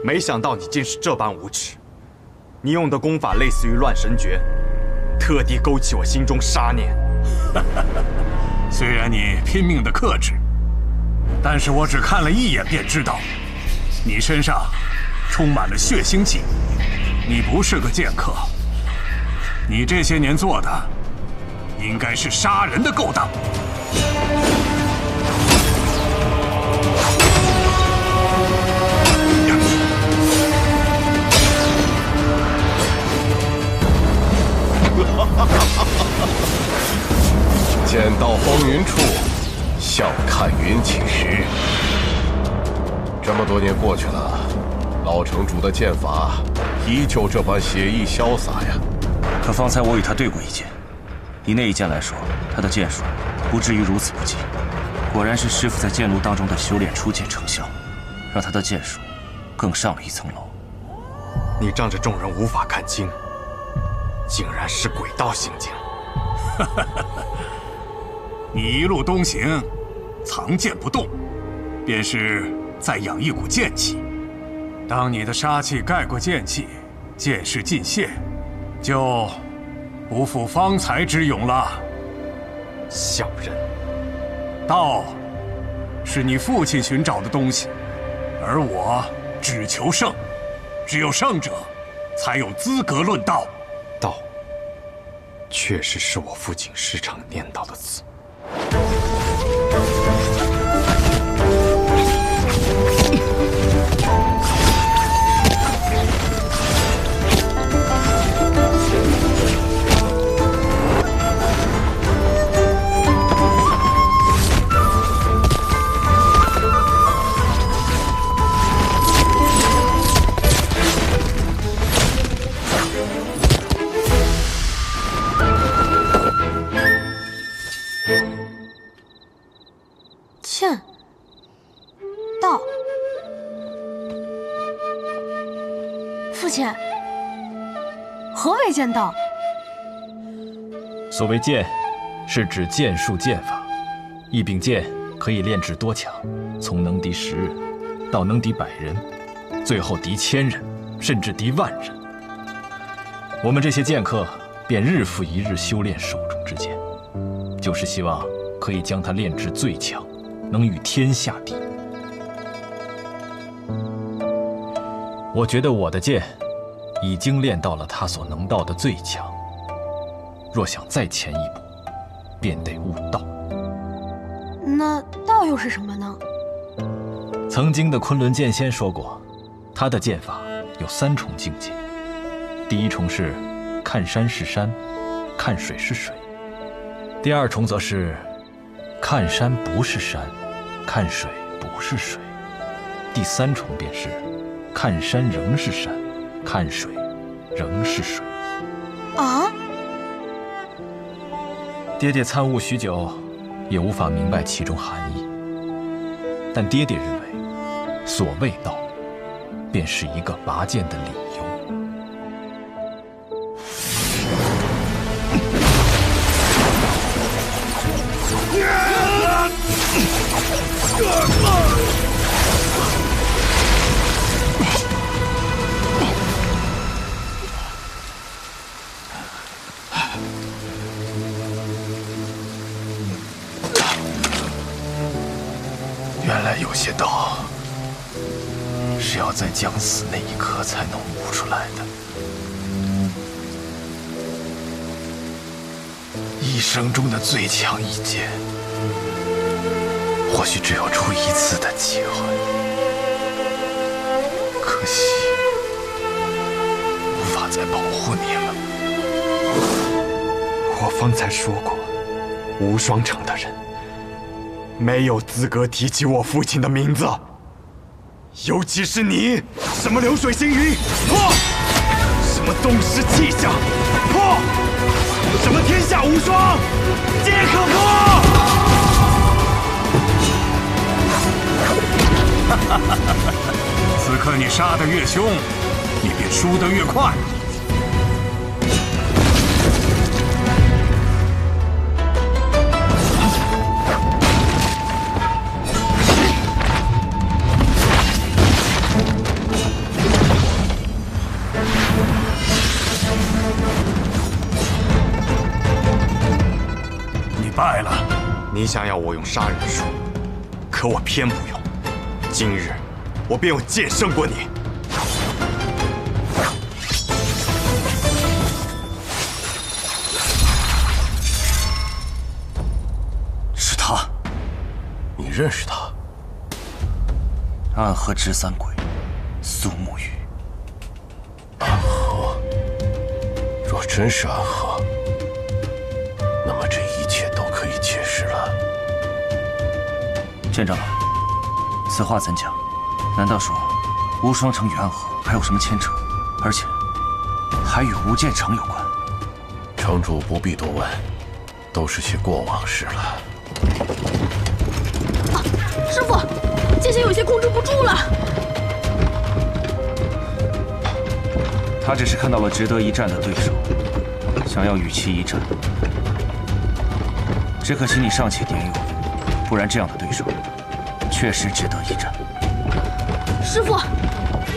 没想到你竟是这般无耻！你用的功法类似于乱神诀，特地勾起我心中杀念。虽然你拼命的克制，但是我只看了一眼便知道，你身上充满了血腥气。你不是个剑客，你这些年做的应该是杀人的勾当。剑到风云处，笑看云起时。这么多年过去了，老城主的剑法依旧这般写意潇洒呀。可方才我与他对过一剑，以那一剑来说，他的剑术不至于如此不济。果然是师傅在剑路当中的修炼初见成效，让他的剑术更上了一层楼。你仗着众人无法看清，竟然是鬼道行径。你一路东行，藏剑不动，便是在养一股剑气。当你的杀气盖过剑气，剑势尽泄，就不负方才之勇了。小人，道是你父亲寻找的东西，而我只求胜，只有胜者才有资格论道。道，确实是我父亲时常念叨的词。剑道，父亲，何为剑道？所谓剑，是指剑术剑法。一柄剑可以炼至多强，从能敌10人到能敌100人，最后敌1000人，甚至敌10000人。我们这些剑客便日复一日修炼手中之剑，就是希望可以将它炼至最强，能与天下敌。我觉得我的剑已经练到了他所能到的最强，若想再前一步，便得悟道。那道又是什么呢？曾经的昆仑剑仙说过，他的剑法有3重境界。第一重是看山是山，看水是水；第2重则是看山不是山，看水不是水；第3重便是看山仍是山，看水仍是水。啊！爹爹参悟许久，也无法明白其中含义。但爹爹认为，所谓道，便是一个拔剑的理由。原来有些道是要在将死那一刻才能悟出来的。一生中的最强一剑，或许只有出1次的机会。可惜，无法再保护你了。我方才说过，无双城的人没有资格提起我父亲的名字，尤其是你。什么流水星云，破；什么宗师气象，破；什么天下无双，皆可破。此刻你杀得越凶，你便输得越快。你想要我用杀人术，可我偏不用。今日，我便用剑胜过你。是他，你认识他？暗河执三鬼，苏沐雨。暗河，若真是暗河，那么这一切都可以解释了。剑长老，此话怎讲？难道说无双城与暗河还有什么牵扯？而且还与无剑城有关？城主不必多问，都是些过往事了。啊，师傅，剑仙有些控制不住了。他只是看到了值得一战的对手，想要与其一战。只可惜你尚且年幼，不然这样的对手确实值得一战。师傅，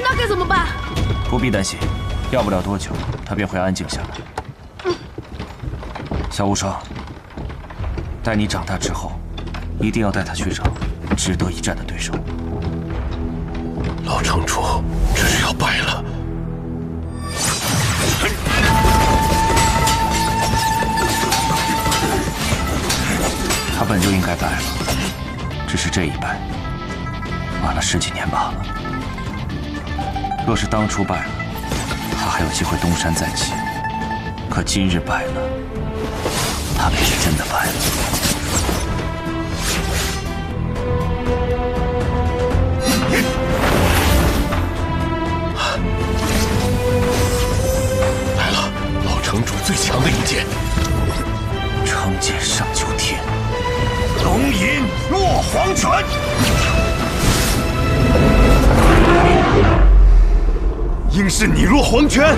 那该怎么办？不必担心，要不了多久，他便会安静下来。小无双，待你长大之后，一定要带他去找值得一战的对手。老城主，这是要败了。他本就应该败了，只是这一败，晚了10几年罢了。若是当初败了，他还有机会东山再起。可今日败了，他便是真的败了。来了，老城主最强的一剑。成剑上九天，龙吟落黄泉。应是你落黄泉。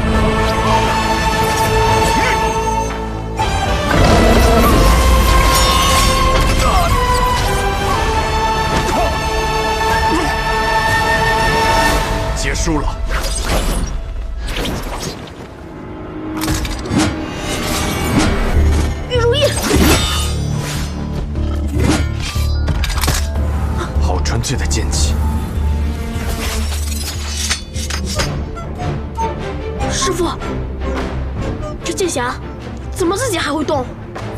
结束了。玉如意，好纯粹的剑气。师傅，这剑匣怎么自己还会动？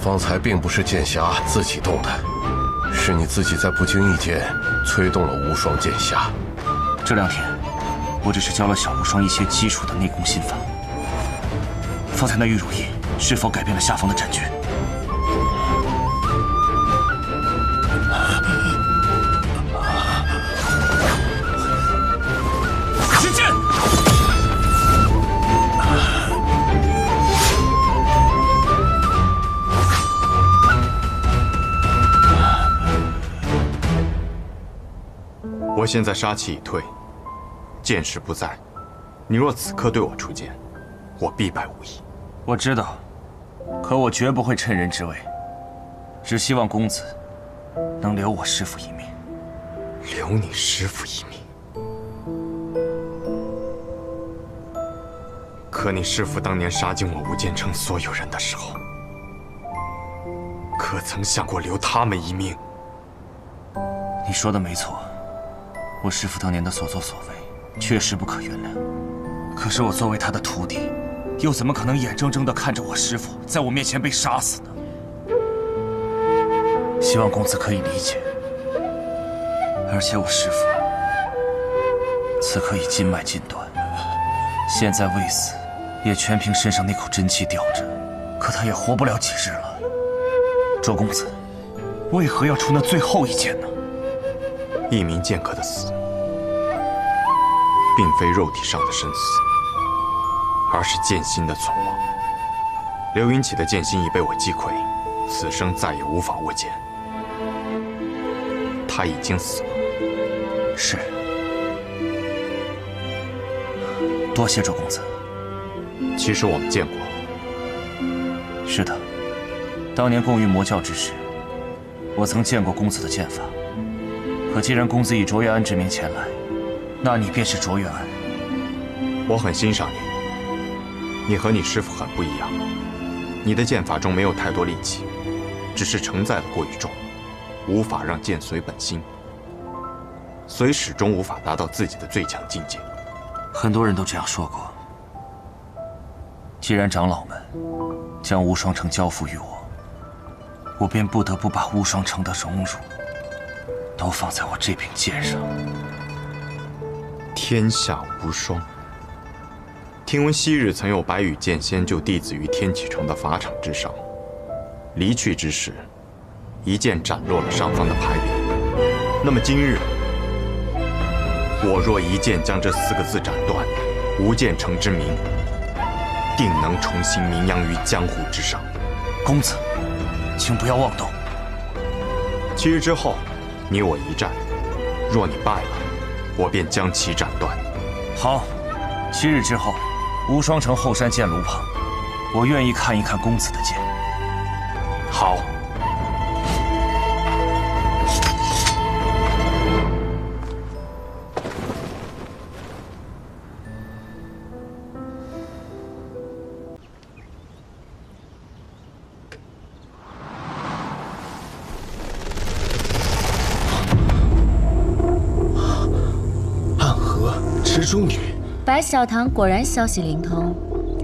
方才并不是剑匣自己动的，是你自己在不经意间催动了无双剑匣。这2天，我只是教了小无双一些基础的内功心法。方才那玉如意是否改变了下方的战局？使剑！我现在杀气已退，剑势不在。你若此刻对我出剑，我必败无疑。我知道，可我绝不会趁人之危，只希望公子能留我师父一命。留你师父一命。可你师父当年杀尽我无剑城所有人的时候，可曾想过留他们一命？你说的没错，我师父当年的所作所为确实不可原谅。可是我作为他的徒弟，又怎么可能眼睁睁地看着我师父在我面前被杀死呢？希望公子可以理解。而且我师父此刻已筋脉尽断，现在未死，也全凭身上那口真气吊着，可他也活不了几日了。周公子，为何要出那最后一剑呢？一名剑客的死，并非肉体上的生死，而是剑心的存亡。刘云起的剑心已被我击溃，此生再也无法握剑。他已经死了。是。多谢周公子。其实我们见过。是的，当年共于魔教之时，我曾见过公子的剑法。可既然公子以卓越安之名前来，那你便是卓越安。我很欣赏你，你和你师父很不一样。你的剑法中没有太多力气，只是承载的过于重。无法让剑随本心，所以始终无法达到自己的最强境界。很多人都这样说过。既然长老们将无双城交付于我，我便不得不把无双城的荣辱都放在我这柄剑上。天下无双。听闻昔日曾有白羽剑仙救弟子于天启城的法场之上，离去之时，一剑斩落了上方的牌匾。那么今日，我若一剑将这4个字斩断，无剑城之名定能重新名扬于江湖之上。公子，请不要妄动。7日之后，你我一战，若你败了，我便将其斩断。好，7日之后，无双城后山剑炉旁，我愿意看一看公子的剑。好。蜘蛛女，白小棠果然消息灵通，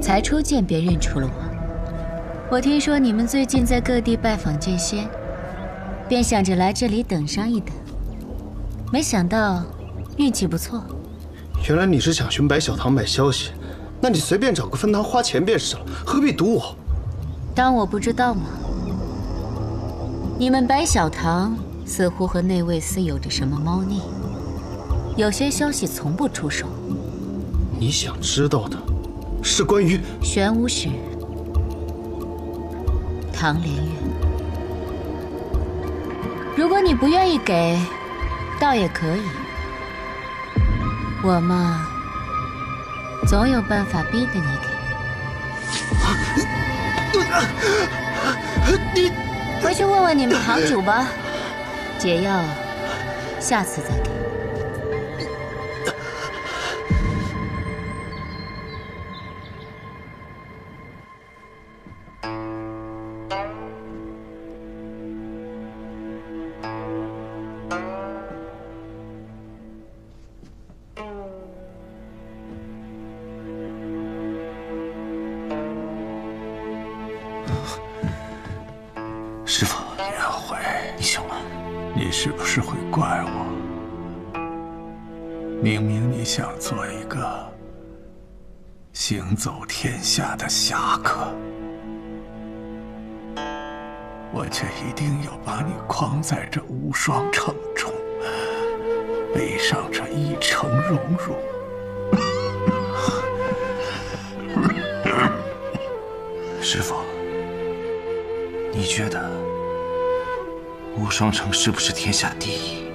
才初见便认出了我。我听说你们最近在各地拜访剑仙，便想着来这里等上一等，没想到运气不错。原来你是想寻白小棠买消息，那你随便找个分堂花钱便是了，何必堵我？当我不知道吗？你们白小棠似乎和内卫司有着什么猫腻。有些消息从不出手。你想知道的是关于玄武使唐连月。如果你不愿意给，倒也可以。我嘛，总有办法逼得你给。你回去问问你们堂主吧，解药下次再给。师傅，叶慧，你醒了。你是不是会怪我？明明你想做一个行走天下的侠客，我却一定要把你框在这无双城中，背上这一城荣辱。师傅，你觉得无双城是不是天下第一？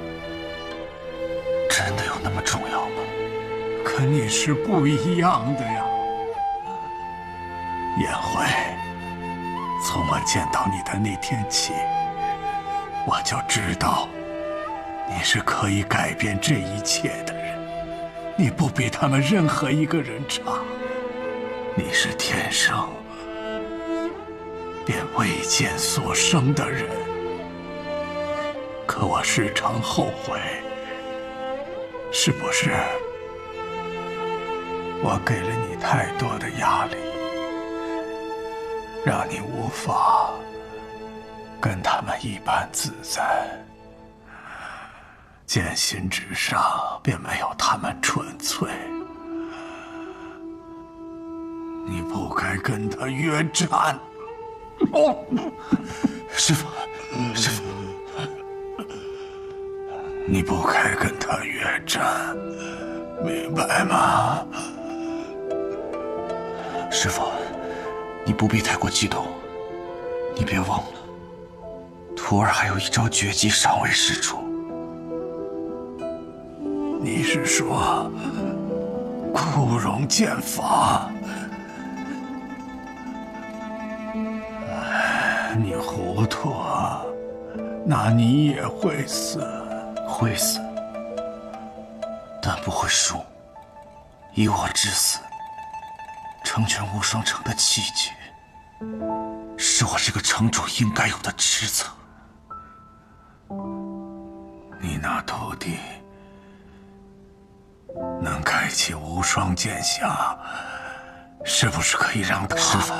真的有那么重要吗？可你是不一样的呀，颜慧。从我见到你的那天起，我就知道你是可以改变这一切的人。你不比他们任何一个人差，你是天生便为剑所生的人。可我时常后悔，是不是我给了你太多的压力，让你无法跟他们一般自在？剑心之上便没有他们纯粹。你不该跟他约战。师父，师父，你不该跟他约战，明白吗？师父，你不必太过激动。你别忘了，徒儿还有一招绝技尚未使出。你是说枯荣剑法？你糊涂啊！那你也会死。会死，但不会输。以我之死，成全无双城的气节，是我这个城主应该有的职责。那徒弟能开启无双剑匣，是不是可以让他？师父，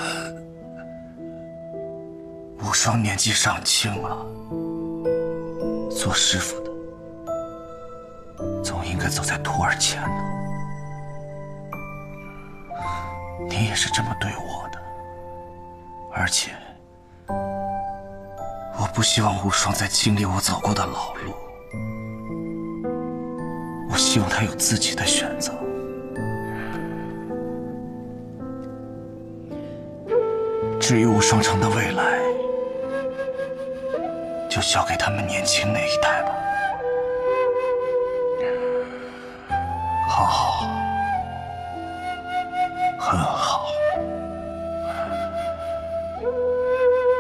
无双年纪尚轻啊，做师父的总应该走在徒儿前呢。你也是这么对我的，而且我不希望无双再经历我走过的老路，我希望他有自己的选择。至于无双城的未来，就交给他们年轻那一代吧。好，很好，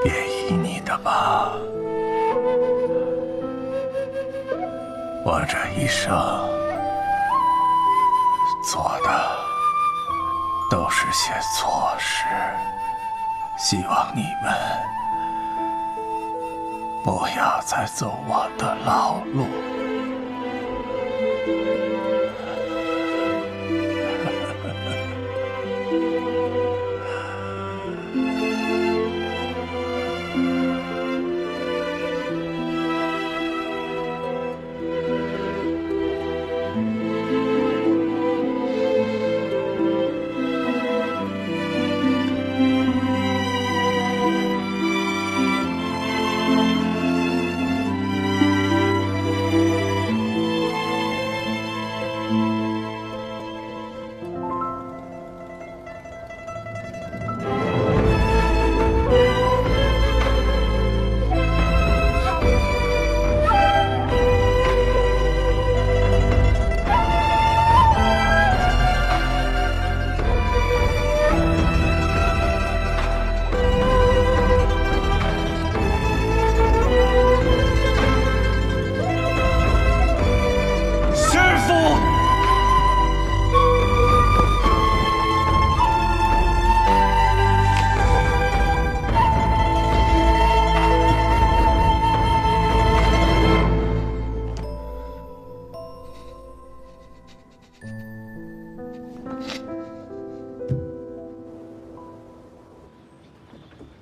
便依你的吧。我这一生做的都是些错事，希望你们不要再走我的老路。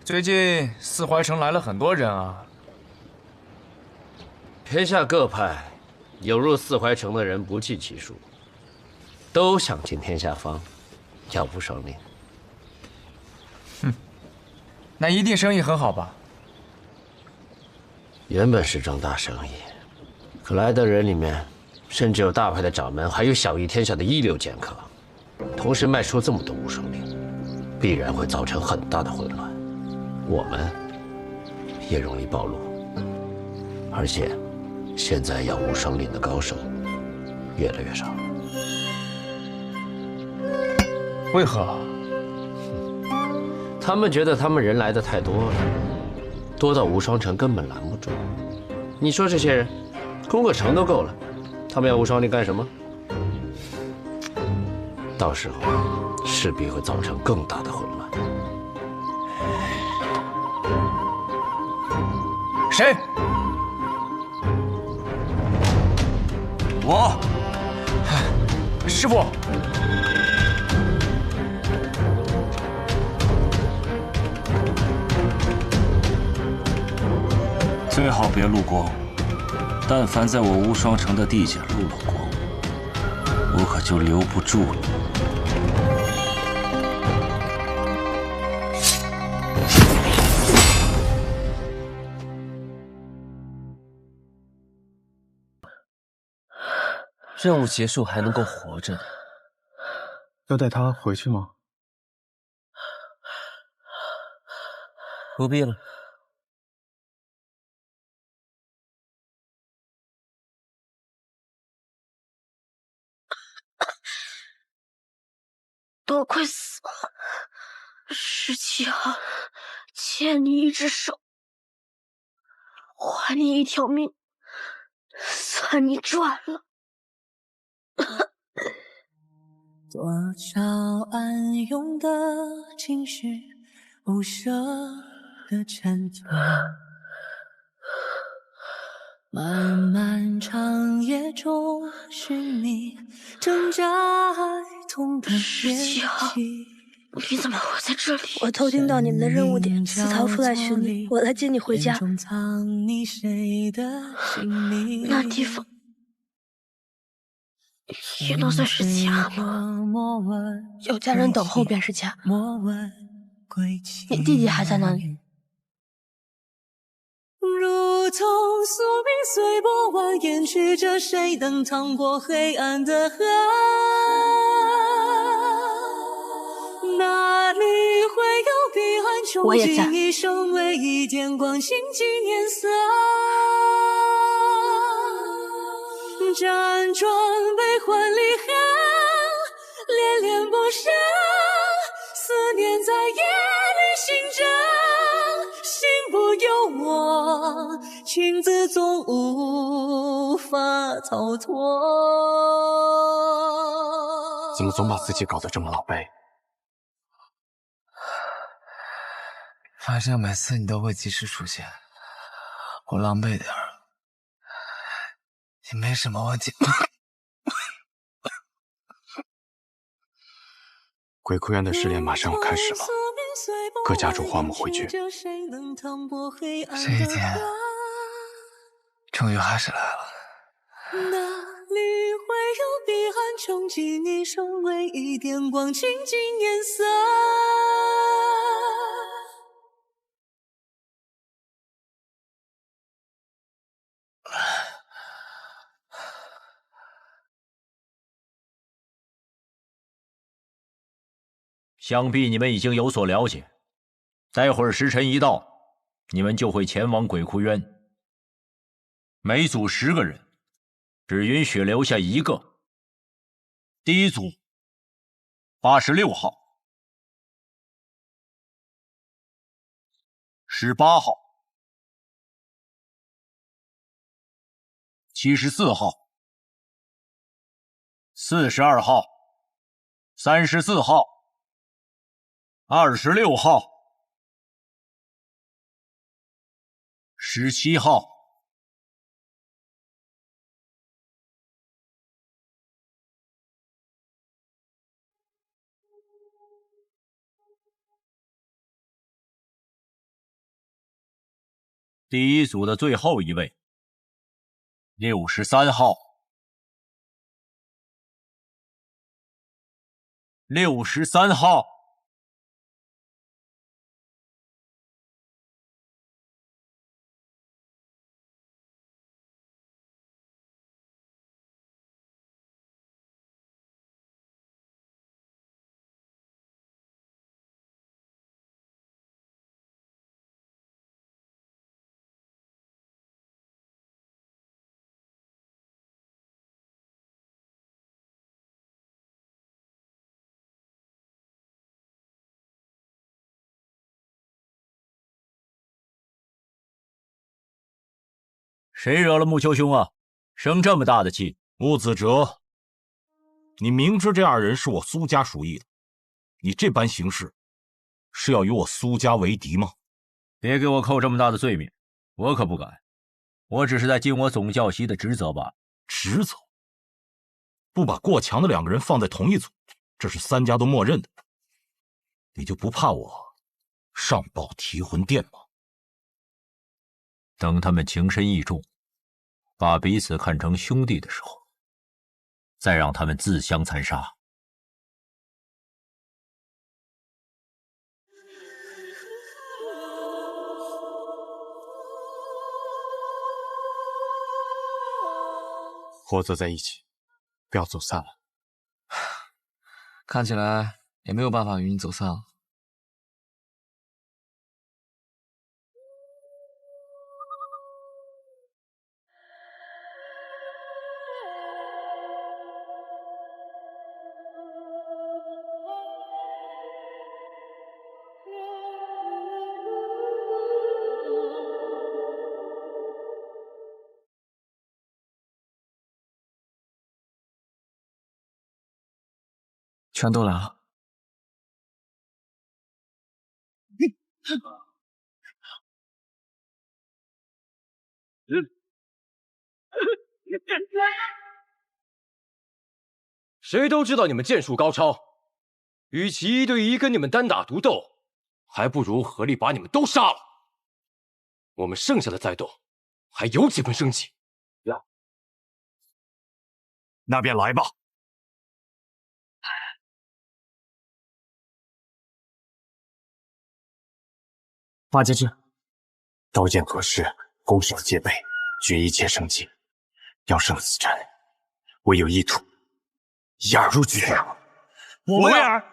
最近四怀城来了很多人啊。天下各派有入四怀城的人不计其数，都想进天下方，要无双令。哼，那一定生意很好吧？原本是桩大生意，可来的人里面，甚至有大派的掌门，还有小益天下的一流剑客，同时卖出这么多无双令，必然会造成很大的混乱。我们也容易暴露，而且现在要无双令的高手越来越少。为何？他们觉得他们人来的太多了，多到无双城根本拦不住。你说这些人，攻个城都够了，他们要无双令干什么？到时候势必会造成更大的混乱。谁？我。师父。最好别露光，但凡在我无双城的地界露了光，我可就留不住了。任务结束还能够活着的，要带他回去吗？不必了。都快死了，17号，欠你一只手，还你一条命，算你赚了。多少暗涌的情绪，无声的挣脱，漫漫长夜中寻觅，挣扎爱痛的17号，你怎么会在这里？我偷听到你们的任务点，私逃出来寻你，我来接你回家。那地方也能算是家吗？有家人等候便是家。你弟弟还在哪里？如同宿命随波蜿蜒去着，谁能趟过黑暗的河？哪里会有彼岸穷尽一生，唯一点光倾尽颜色。辗转悲欢离合，恋恋不舍，思念在夜里醒着，心不由我，情字总无法逃脱。怎么总把自己搞得这么狼狈？反正每次你都会及时出现，我狼狈点儿也没什么问题。鬼哭院的试炼马上要开始了，各家主唤我们回去。这一天终于还是来了。哪里会有彼岸穷尽一生，唯一点光倾尽颜色。想必你们已经有所了解，待会儿时辰一到，你们就会前往鬼窟渊。每组10个人，只允许留下1个。第一组86号、18号、74号、42号、34号、26号、17号。第一组的最后一位，63号、63号。谁惹了木秋兄啊？生这么大的气！木子哲，你明知这2人是我苏家属意的，你这般行事，是要与我苏家为敌吗？别给我扣这么大的罪名，我可不敢。我只是在尽我总教习的职责罢了。职责？不把过强的2个人放在同一组，这是3家都默认的。你就不怕我上报提魂殿吗？等他们情深意重，把彼此看成兄弟的时候，再让他们自相残杀。活则在一起，不要走散了。看起来也没有办法与你走散了。全都来了。谁都知道你们剑术高超，与其1对1跟你们单打独斗，还不如合力把你们都杀了。我们剩下的再斗，还有几分生机。那便来吧。八节制，刀剑合十，攻守戒备，决一切生机。要生死战，唯有一途，一二入局。我为尔。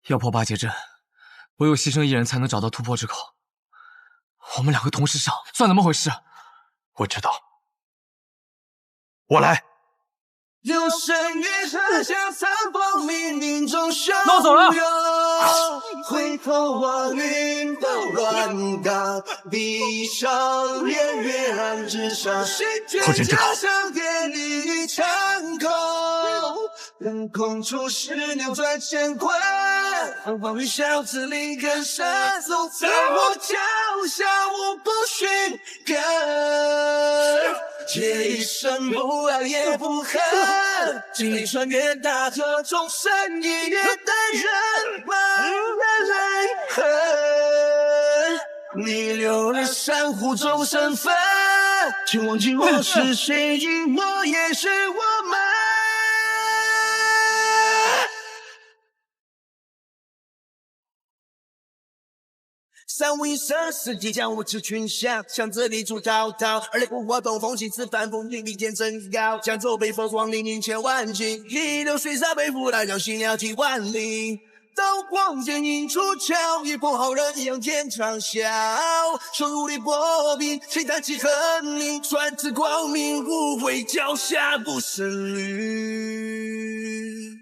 要破八节阵，唯有牺牲一人才能找到突破之口。我们2个同时上，算怎么回事？我知道，我来。有神与河下残风冥冥中相那我走了。回头望云都乱岗，闭上眼月暗之上，谁觉家乡典礼长空，任空出世扭转乾坤，风雨笑子里更深，走在我脚下我不寻根，借一生不爱也不恨，经历穿越大河，终身一夜的人满的泪痕。你留了珊瑚中身份，请忘记我是谁，因我也是我们。三五一生，四季将无知群像，向这里出滔滔，而雷不活动，风起此反风云，利剑真高，江州北风光临千万顷，一流水沙背负来让心鸟替万里。刀光剑影出鞘，一波好人仰天长啸，手如履薄冰，谁弹起恨你，传至光明，无悔脚下不胜履。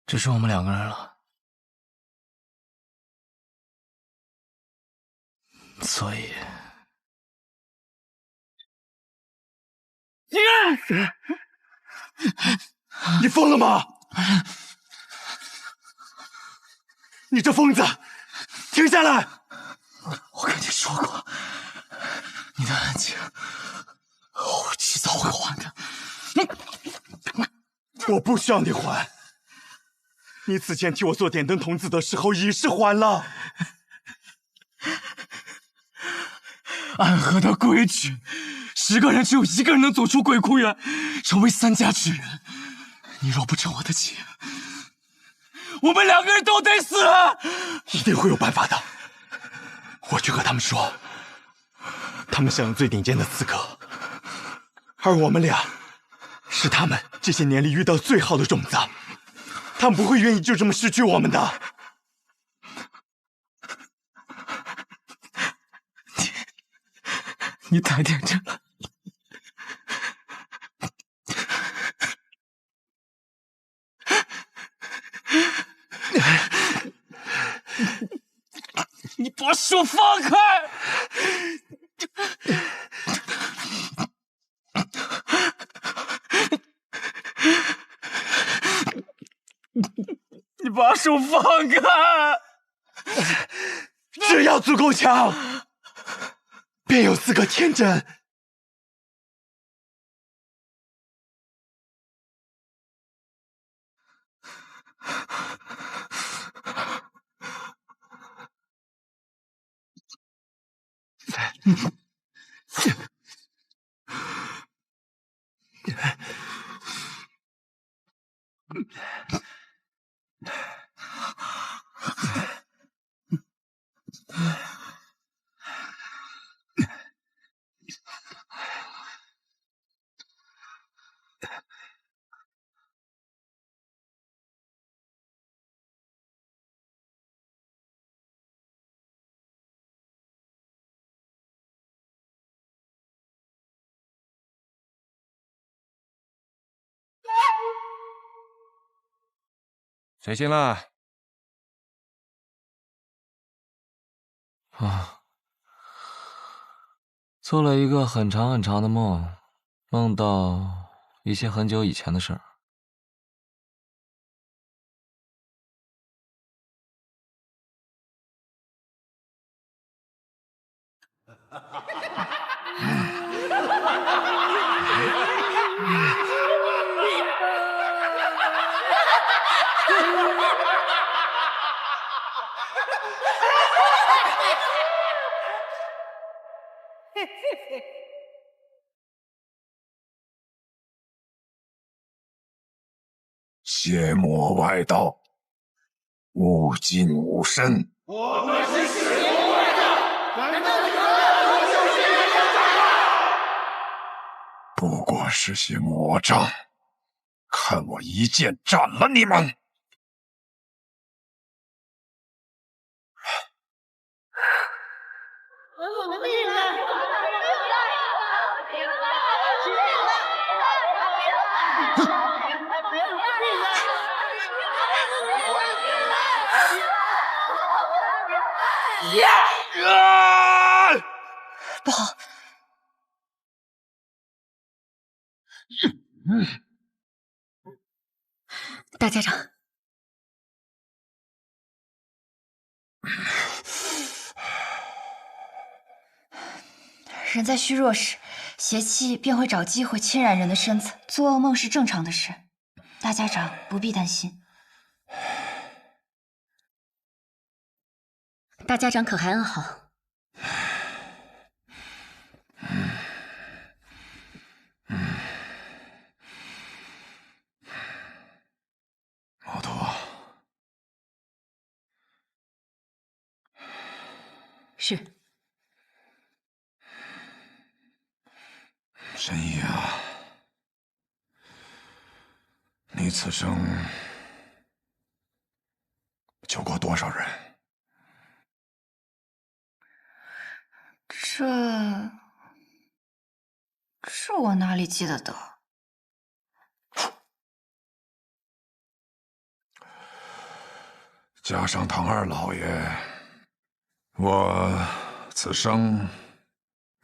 只剩我们2个人了，所以，你疯了吗？你这疯子，停下来！我跟你说过，你的恩情，我迟早会还的。我不需要你还。你此前替我做点灯童子的时候已是还了。暗河的规矩，10个人只有1个人能走出鬼窟园，成为3家之人。你若不成我的情，我们2个人都得死。一定会有办法的。我去和他们说，他们享有最顶尖的资格，而我们俩是他们这些年里遇到最好的种子。他们不会愿意就这么失去我们的。你太天真了。你把手手放开！你把手放开！只要足够强，便有资格天真。谁醒了？啊，做了一个很长很长的梦，梦到一些很久以前的事儿。邪魔外道，无尽无身。我们是邪魔外道，难道你们要修仙人掌？不过是些魔障，看我一剑斩了你们！不好！大家长，人在虚弱时，邪气便会找机会侵染人的身子，做噩梦是正常的事。大家长不必担心。大家长可还安好？毛头，是。神医啊，你此生救过多少人？这我哪里记得得？加上唐二老爷，我此生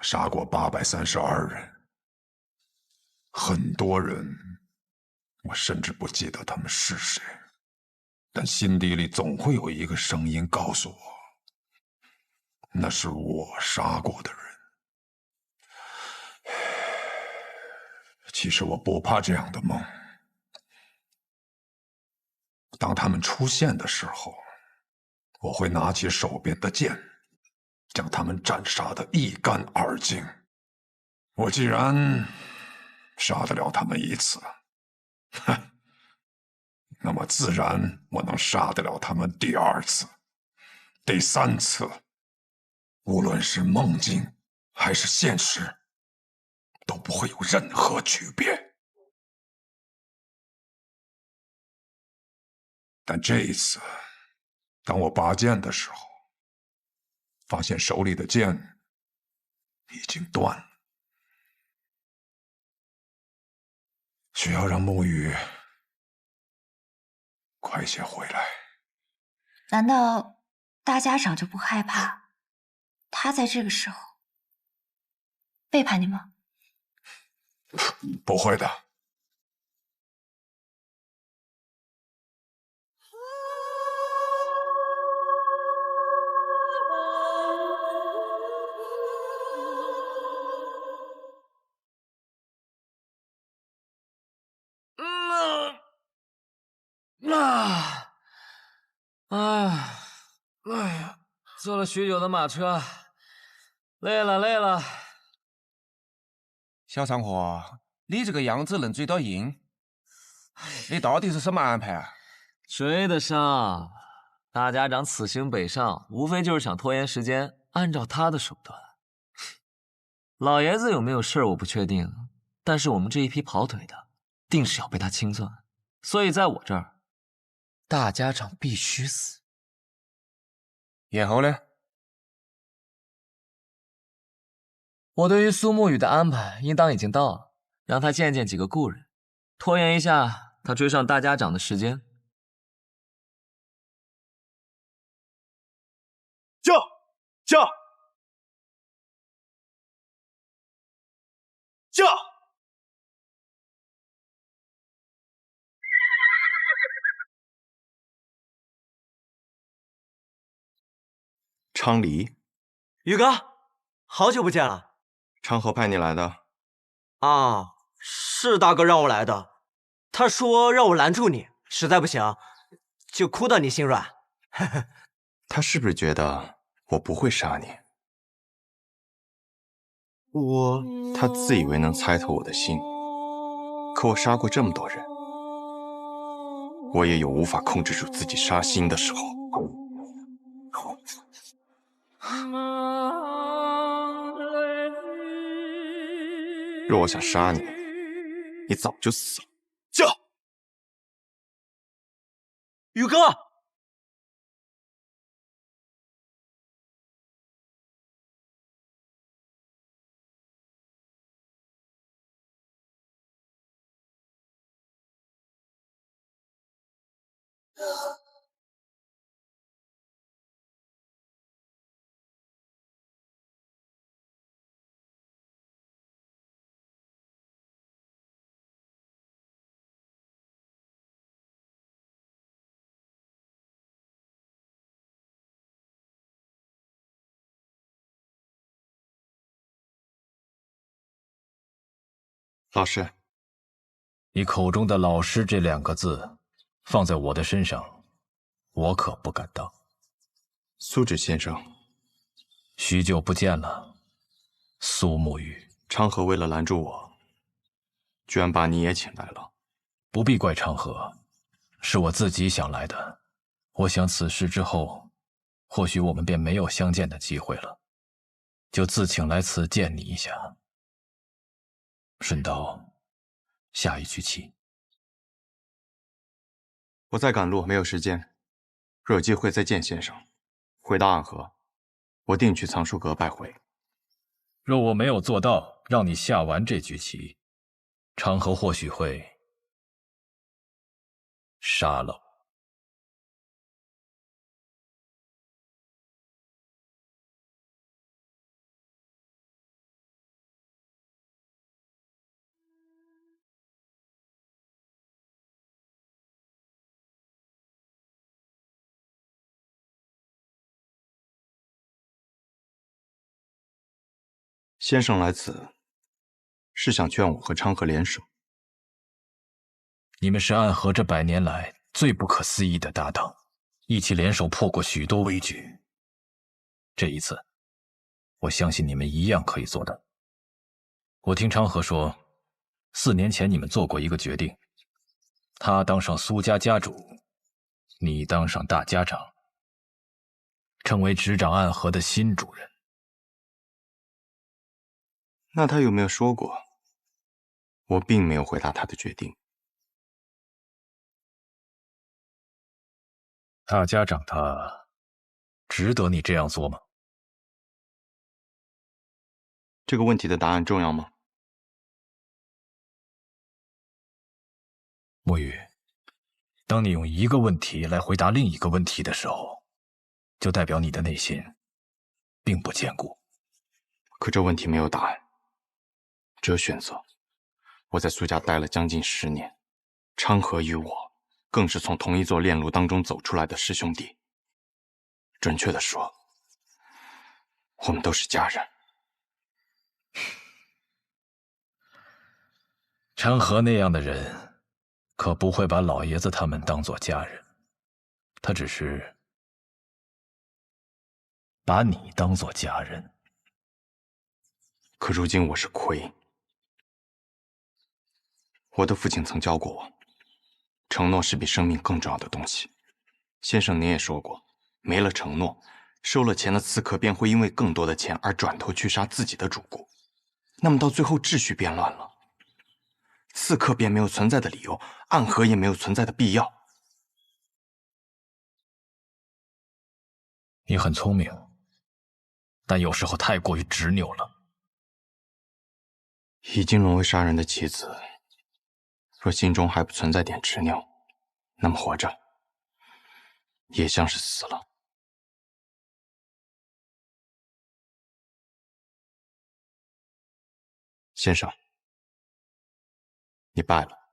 杀过832人，很多人，我甚至不记得他们是谁，但心底里总会有一个声音告诉我，那是我杀过的人。其实我不怕这样的梦。当他们出现的时候，我会拿起手边的剑，将他们斩杀得一干二净。我既然杀得了他们一次，那么自然我能杀得了他们第二次、第三次，无论是梦境还是现实，都不会有任何区别。但这一次，当我拔剑的时候，发现手里的剑已经断了，需要让沐雨快些回来。难道大家长就不害怕他在这个时候背叛你吗？不会的。哎呀，坐了许久的马车，累了。小长河，你这个样子能追到鹰，你到底是什么安排啊？追得上。大家长此行北上，无非就是想拖延时间，按照他的手段。老爷子有没有事儿我不确定，但是我们这一批跑腿的，定是要被他清算。所以在我这儿，大家长必须死。然后呢？我对于苏沐雨的安排应当已经到了，让他见见几个故人，拖延一下他追上大家长的时间。驾！昌黎，宇哥，好久不见了。昌河派你来的。啊，是大哥让我来的。他说让我拦住你，实在不行就哭到你心软。他是不是觉得我不会杀你？他自以为能猜透我的心，可我杀过这么多人，我也有无法控制住自己杀心的时候。若我想杀你，你早就死了。驾！宇哥。老师，你口中的老师这2个字，放在我的身上，我可不敢当。苏轼先生，许久不见了，苏沐雨。昌河为了拦住我，居然把你也请来了。不必怪昌河，是我自己想来的。我想此事之后，或许我们便没有相见的机会了，就自请来此见你一下。顺道下一局棋。我在赶路，没有时间。若有机会再见先生，回到暗河，我定去藏书阁拜会。若我没有做到让你下完这局棋，昌河或许会杀了我。先生来此，是想劝我和昌河联手。你们是暗河这100年来最不可思议的搭档，一起联手破过许多危局。这一次，我相信你们一样可以做到。我听昌河说，4年前你们做过一个决定，他当上苏家家主，你当上大家长，成为执掌暗河的新主人。那他有没有说过？我并没有回答他的决定。大家长他值得你这样做吗？这个问题的答案重要吗？沐雨，当你用一个问题来回答另一个问题的时候，就代表你的内心并不坚固。可这问题没有答案，只有选择。我在苏家待了将近10年，昌河与我更是从同一座炼炉当中走出来的师兄弟。准确的说，我们都是家人。昌河那样的人，可不会把老爷子他们当作家人，他只是把你当作家人。可如今我是魁，我的父亲曾教过我，承诺是比生命更重要的东西。先生您也说过，没了承诺，收了钱的刺客便会因为更多的钱而转头去杀自己的主顾，那么到最后秩序变乱了，刺客便没有存在的理由，暗河也没有存在的必要。你很聪明，但有时候太过于执拗了。已经沦为杀人的棋子，若心中还不存在点执拗，那么活着也像是死了。先生，你败了，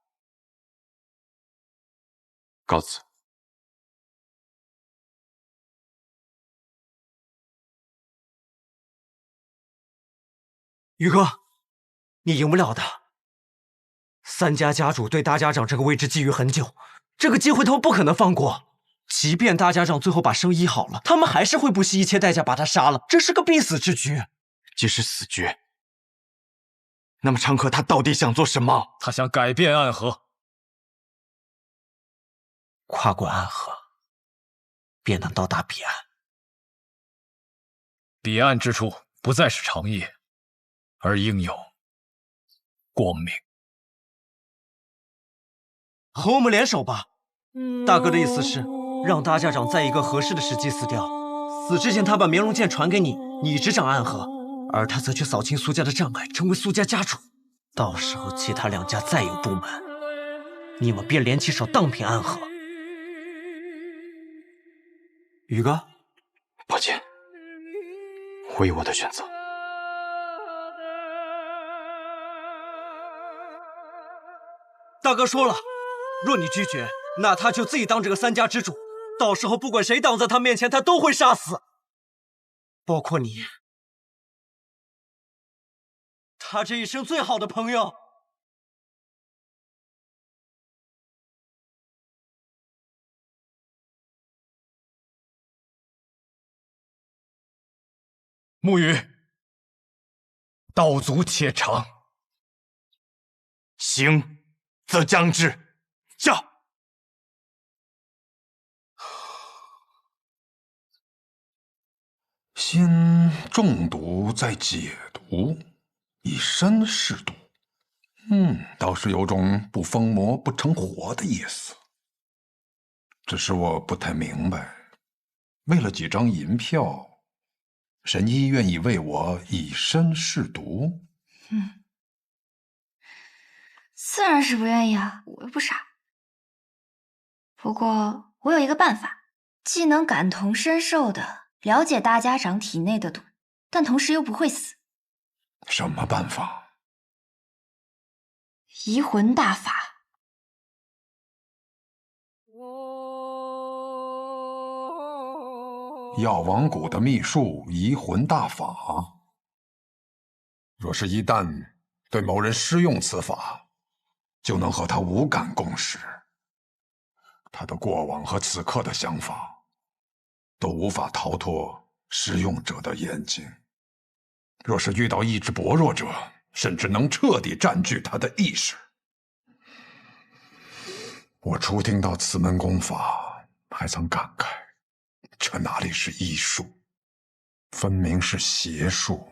告辞。宇哥，你赢不了的。三家家主对大家长这个位置觊觎很久，这个机会他们不可能放过。即便大家长最后把生医好了，他们还是会不惜一切代价把他杀了，这是个必死之局。即使死局，那么昌河他到底想做什么？他想改变暗河，跨过暗河，便能到达彼岸。彼岸之处不再是长夜，而应有光明。和我们联手吧。大哥的意思是让大家长在一个合适的时机死掉，死之前他把绵龙剑传给你，你执掌暗河，而他则去扫清苏家的障碍，成为苏家家主。到时候其他2家再有不满，你们便联起手荡平暗河。宇哥，抱歉，我有我的选择。大哥说了，若你拒绝，那他就自己当这个3家之主，到时候不管谁挡在他面前，他都会杀死，包括你，他这一生最好的朋友。沐雨，道阻且长。行则将之，驾！心中毒在解毒，以身试毒。倒是有种不疯魔不成活的意思。只是我不太明白，为了几张银票，神医愿意为我以身试毒？自然是不愿意啊，我又不傻。不过我有一个办法，既能感同身受的了解大家长体内的毒，但同时又不会死。什么办法？移魂大法。药王谷的秘术移魂大法，若是一旦对某人施用此法，就能和他无感共识，他的过往和此刻的想法都无法逃脱施用者的眼睛。若是遇到意志薄弱者，甚至能彻底占据他的意识。我初听到此门功法，还曾感慨，这哪里是医术，分明是邪术。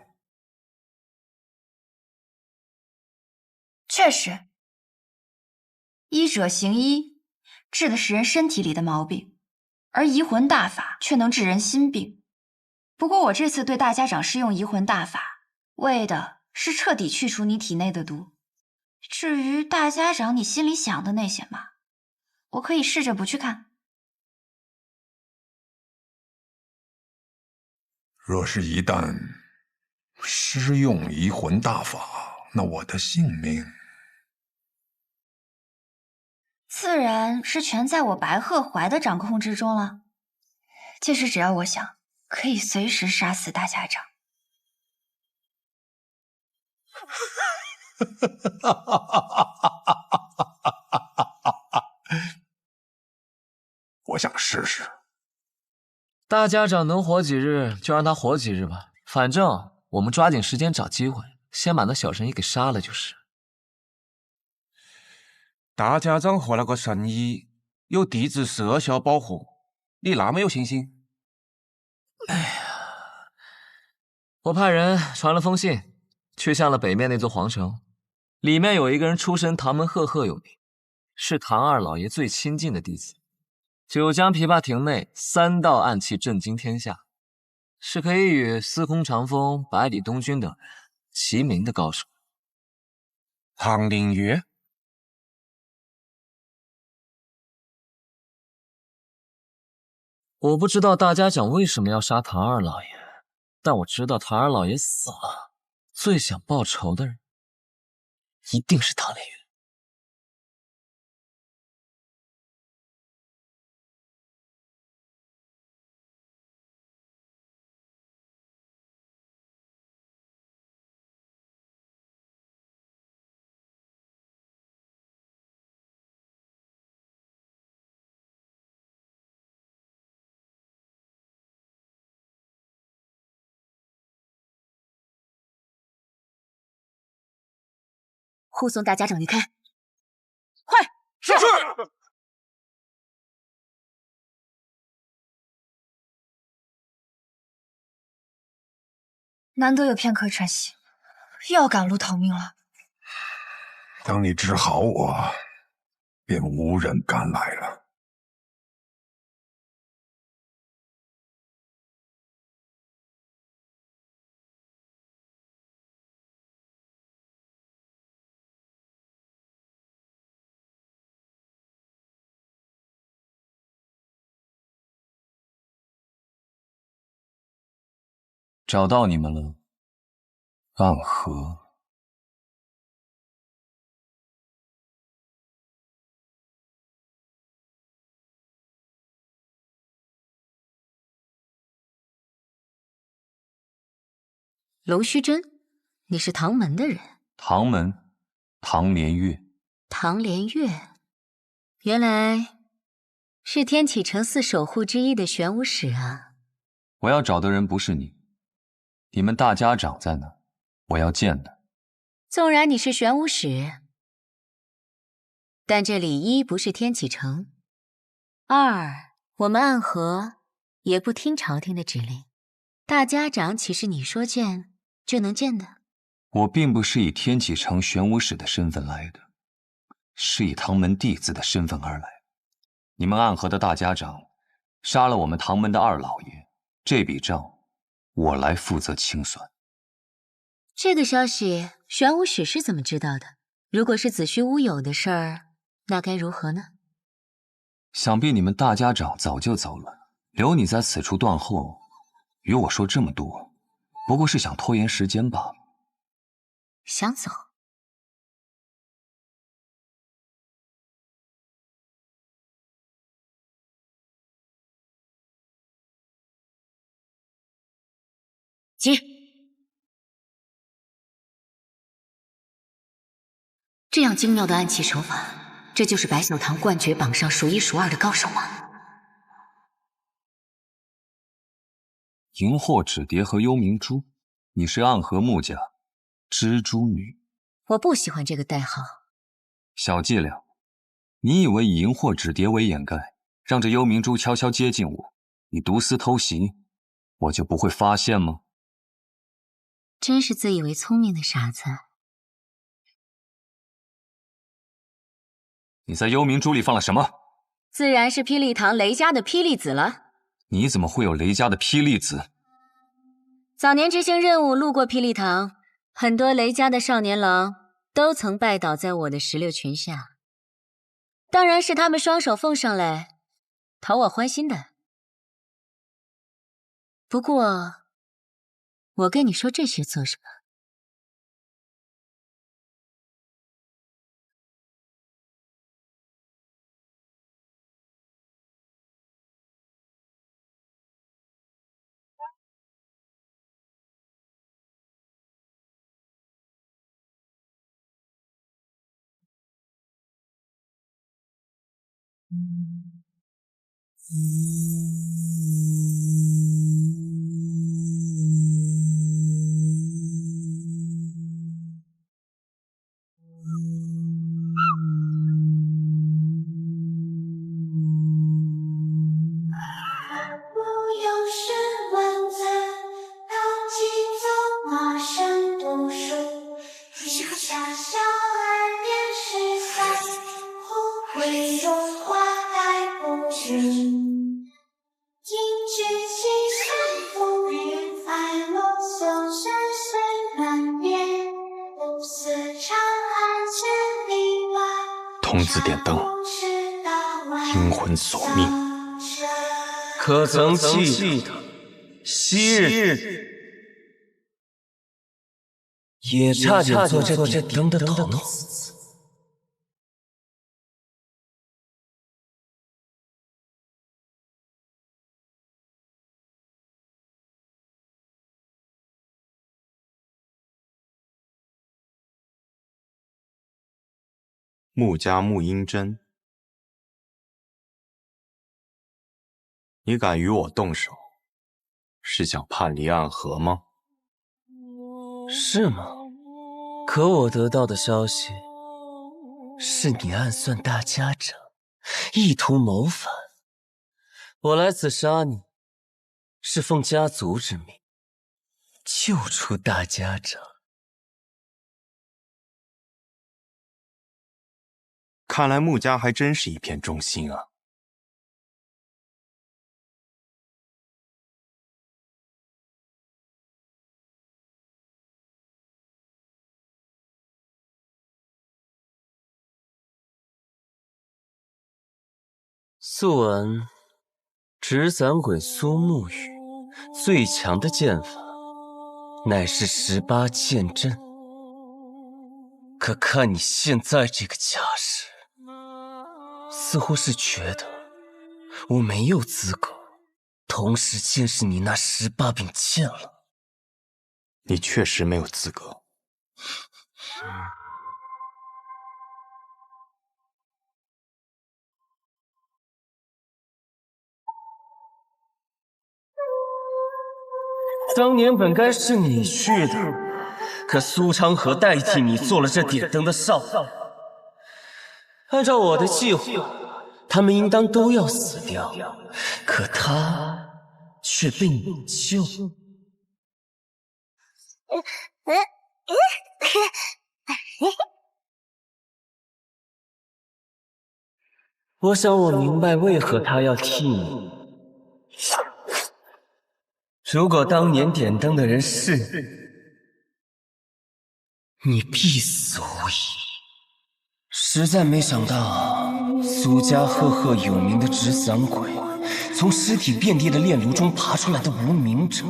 确实，医者行医，治的是人身体里的毛病，而移魂大法却能治人心病。不过我这次对大家长施用移魂大法，为的是彻底去除你体内的毒。至于大家长你心里想的那些嘛，我可以试着不去看。若是一旦施用移魂大法，那我的性命自然是全在我白鹤怀的掌控之中了。届时只要我想，可以随时杀死大家长。我想试试。大家长能活几日就让他活几日吧，反正我们抓紧时间找机会，先把那小神医给杀了就是。大家长和那个神医有地质麝小保护，你那么有信心？哎呀，我派人传了封信，去向了北面那座皇城，里面有一个人出身唐门赫赫有名，是唐二老爷最亲近的弟子。九江琵琶亭内3道暗器震惊天下，是可以与司空长风、百里东君等人齐名的高手。唐灵月，我不知道大家长为什么要杀唐二老爷，但我知道唐二老爷死了，最想报仇的人一定是唐灵月。护送大家长离开，快！是。难得有片刻喘息，又要赶路逃命了。等你治好我，便无人敢来了。找到你们了，暗河。龙须真，你是唐门的人？唐门，唐连月。唐连月，原来是天启城4守护之一的玄武使啊！我要找的人不是你，你们大家长在哪？我要见的。纵然你是玄武使，但这里一不是天启城，二我们暗河也不听朝廷的指令，大家长岂是你说见就能见的？我并不是以天启城玄武使的身份来的，是以唐门弟子的身份而来。你们暗河的大家长杀了我们唐门的二老爷，这笔账我来负责清算。这个消息玄武使是怎么知道的？如果是子虚乌有的事儿，那该如何呢？想必你们大家长早就走了，留你在此处断后，与我说这么多，不过是想拖延时间罢了。想走？急！这样精妙的暗器手法，这就是白小堂冠绝榜上数1数2的高手吗？荧惑纸蝶和幽冥珠，你是暗河木家蜘蛛女。我不喜欢这个代号。小伎俩，你以为以荧惑纸蝶为掩盖，让这幽冥珠悄悄接近我，你毒丝偷袭，我就不会发现吗？真是自以为聪明的傻子。你在幽冥珠里放了什么？自然是霹雳堂雷家的霹雳子了。你怎么会有雷家的霹雳子？早年执行任务路过霹雳堂，很多雷家的少年郎都曾拜倒在我的石榴裙下，当然是他们双手奉上来讨我欢心的。不过我跟你说这些做什么？童子点灯，阴魂索命。可曾记得昔日也差点做这点灯的童子？穆家穆英真，你敢与我动手，是想叛离暗河吗？是吗？可我得到的消息是你暗算大家长，意图谋反。我来此杀你，是奉家族之命，救出大家长。看来穆家还真是一片忠心啊。素闻纸伞鬼苏沐雨最强的剑法乃是18剑阵，可看你现在这个架势，似乎是觉得我没有资格同时见识你那18柄剑了。你确实没有资格。当年本该是你去的，可苏昌河代替你做了这点灯的少爷。按照我的计划，他们应当都要死掉，可他却被你救。我想我明白为何他要替你。如果当年点灯的人是你，必死无疑。实在没想到，苏家赫赫有名的纸伞鬼，从尸体遍地的炼炉中爬出来的无名者，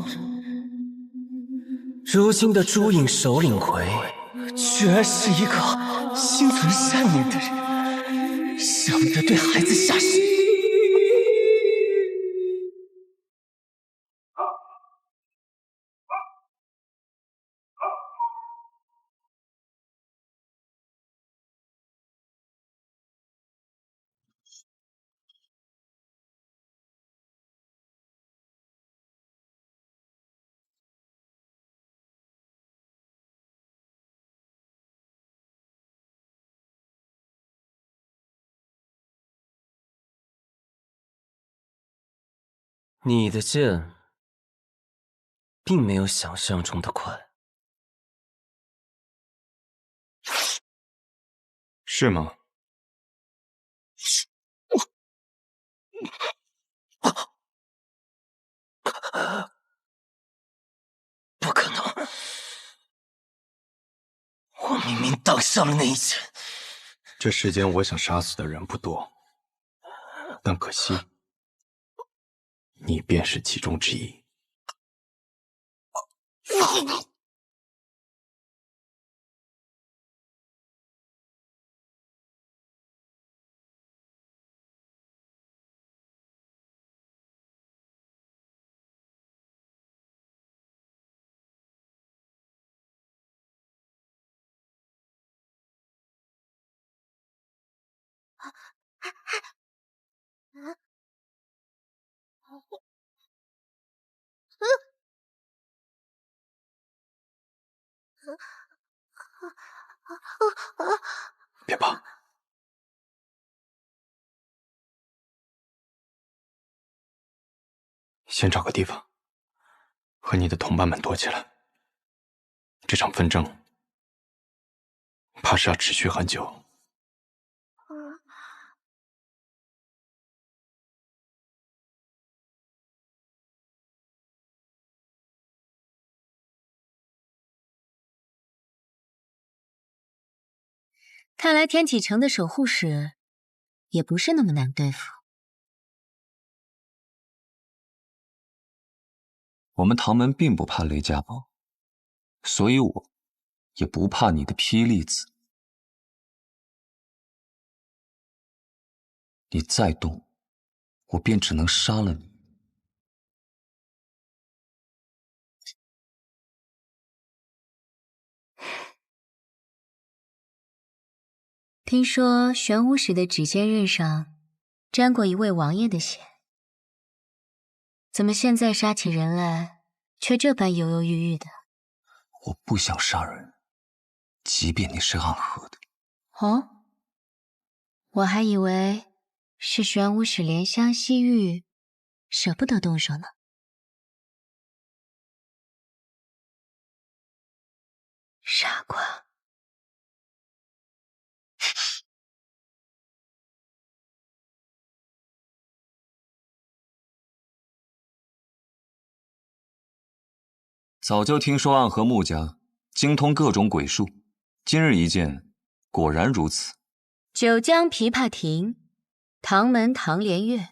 如今的朱影首领魁，居然是一个心存善念的人，舍不得对孩子下手。你的剑并没有想象中的快，是吗？不可能！我明明挡下了那一剑。这世间我想杀死的人不多，但可惜，你便是其中之一。别怕，先找个地方和你的同伴们躲起来。这场纷争怕是要持续很久。看来天启城的守护使也不是那么难对付。我们唐门并不怕雷家堡，所以我也不怕你的霹雳子。你再动，我便只能杀了你。听说玄武使的指尖刃上沾过一位王爷的血，怎么现在杀起人来却这般犹犹豫豫的？我不想杀人，即便你是暗河的。哦，我还以为是玄武使怜香惜玉，舍不得动手呢。傻瓜。早就听说暗河穆家精通各种鬼术，今日一见，果然如此。九江琵琶亭，唐门唐连月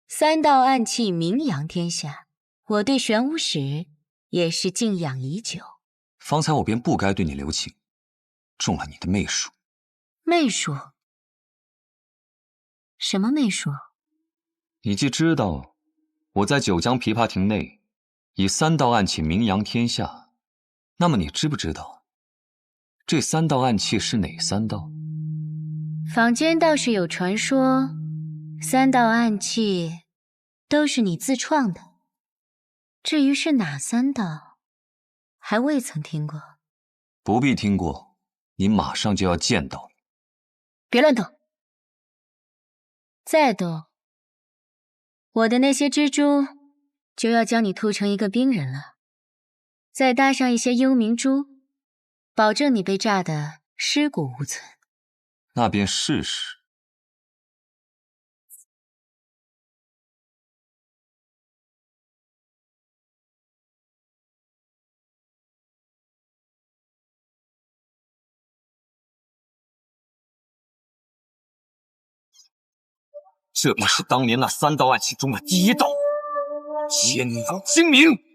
，3道暗器名扬天下，我对玄武使也是敬仰已久。方才我便不该对你留情，中了你的媚术。媚术？什么媚术？你既知道我在九江琵琶亭内以3道暗器名扬天下，那么你知不知道这3道暗器是哪3道？坊间倒是有传说，3道暗器都是你自创的，至于是哪3道，还未曾听过。不必听过，你马上就要见到。别乱动，再动，我的那些蜘蛛就要将你吐成一个冰人了。再搭上一些幽冥珠，保证你被炸得尸骨无存。那便试试。这便是当年那3道暗器中的第1道——天阳精明。